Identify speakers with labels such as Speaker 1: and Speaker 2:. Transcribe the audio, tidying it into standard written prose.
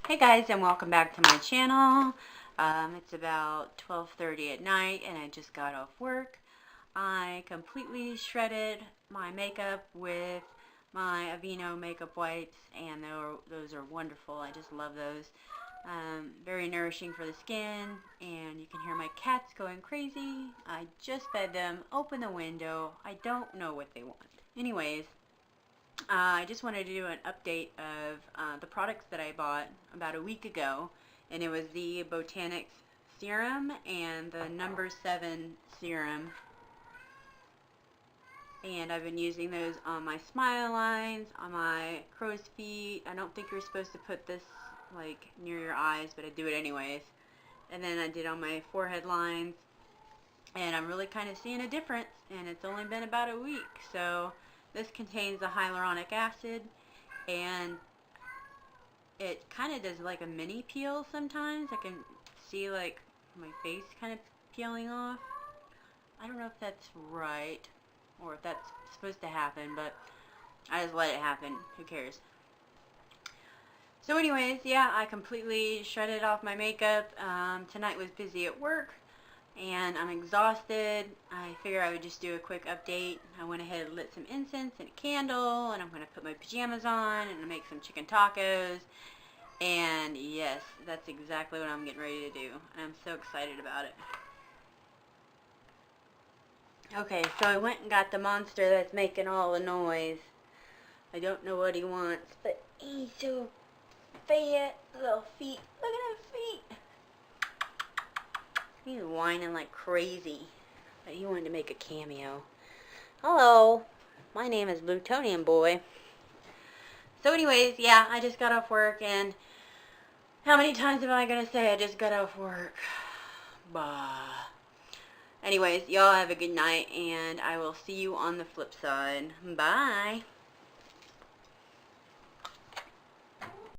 Speaker 1: Hey guys, and welcome back to my channel. It's about 12:30 at night and I just got off work. I completely shredded my makeup with my Aveeno makeup wipes, and those are wonderful. I just love those. Very nourishing for the skin, and you can hear my cats going crazy. I just fed them. Open the window. I don't know what they want. Anyways, I just wanted to do an update of the products that I bought about a week ago, and it was the Botanics serum and the number 7 serum, and I've been using those on my smile lines, on my crow's feet. I don't think you're supposed to put this like near your eyes, but I do it anyways. And then I did on my forehead lines, and I'm really kind of seeing a difference, and it's only been about a week. So this contains the hyaluronic acid, and it kind of does like a mini peel sometimes. I can see like my face kind of peeling off. I don't know if that's right or if that's supposed to happen, but I just let it happen. Who cares? So anyways, yeah, I completely shredded off my makeup. Tonight was busy at work, and I'm exhausted. I figured I would just do a quick update. I went ahead and lit some incense and a candle, and I'm going to put my pajamas on and make some chicken tacos. And yes, that's exactly what I'm getting ready to do, and I'm so excited about it. Okay, so I went and got the monster that's making all the noise. I don't know what he wants, but he's so fat. Little feet. Look at his feet. He's whining like crazy, but he wanted to make a cameo. Hello, my name is Plutonium Boy. So anyways, yeah, I just got off work, and how many times am I going to say I just got off work? Bah. Anyways, y'all have a good night, and I will see you on the flip side. Bye.